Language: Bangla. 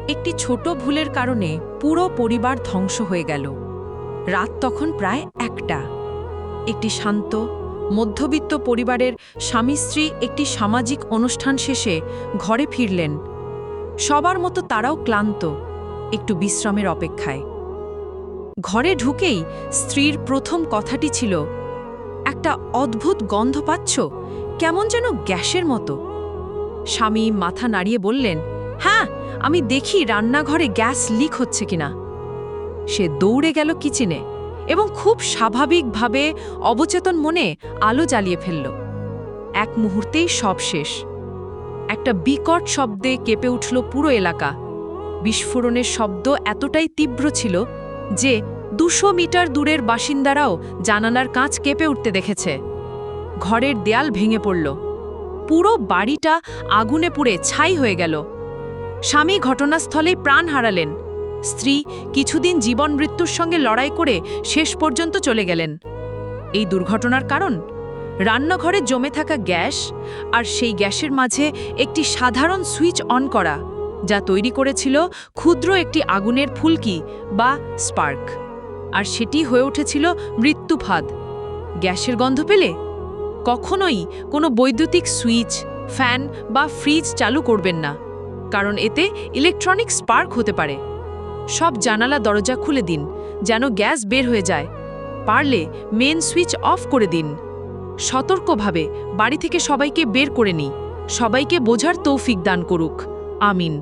একটি ছোট ভুলের কারণে পুরো পরিবার ধ্বংস হয়ে গেল। রাত তখন প্রায় 1টা। একটি শান্ত মধ্যবিত্ত পরিবারের স্বামী স্ত্রী একটি সামাজিক অনুষ্ঠান শেষে ঘরে ফিরলেন। সবার মতো তারাও ক্লান্ত, একটু বিশ্রামের অপেক্ষায়। ঘরে ঢুকেই স্ত্রীর প্রথম কথাটি ছিল, একটা অদ্ভুত গন্ধ পাচ্ছ, কেমন যেন গ্যাসের মতো। স্বামী মাথা নাড়িয়ে বললেন, হ্যাঁ, আমি দেখি রান্নাঘরে গ্যাস লিক হচ্ছে কিনা। সে দৌড়ে গেল কিচেনে এবং খুব স্বাভাবিকভাবে অবচেতন মনে আলো জ্বালিয়ে ফেলল। এক মুহূর্তেই সব শেষ। একটা বিকট শব্দে কেঁপে উঠল পুরো এলাকা। বিস্ফোরণের শব্দ এতটাই তীব্র ছিল যে 200 মিটার দূরের বাসিন্দারাও জানালার কাঁচ কেঁপে উঠতে দেখেছে। ঘরের দেয়াল ভেঙে পড়ল। পুরো বাড়িটা আগুনে পুড়ে ছাই হয়ে গেল। স্বামী ঘটনাস্থলেই প্রাণ হারালেন। স্ত্রী কিছুদিন জীবন মৃত্যুর সঙ্গে লড়াই করে শেষ পর্যন্ত চলে গেলেন। এই দুর্ঘটনার কারণ রান্নাঘরে জমে থাকা গ্যাস, আর সেই গ্যাসের মাঝে একটি সাধারণ সুইচ অন করা, যা তৈরি করেছিল ক্ষুদ্র একটি আগুনের ফুলকি বা স্পার্ক। আর সেটি হয়ে উঠেছিল মৃত্যুফাদ। গ্যাসের গন্ধ পেলে কখনোই কোনো বৈদ্যুতিক সুইচ, ফ্যান বা ফ্রিজ চালু করবেন না, কারণ এতে ইলেকট্রনিক স্পার্ক হতে পারে। সব জানালা দরজা খুলে দিন যেন গ্যাস বের হয়ে যায়। পারলে মেন সুইচ অফ করে দিন। সতর্কভাবে বাড়ি থেকে সবাইকে বের করে নিই। সবাইকে বোঝার তৌফিক দান করুক। আমিন।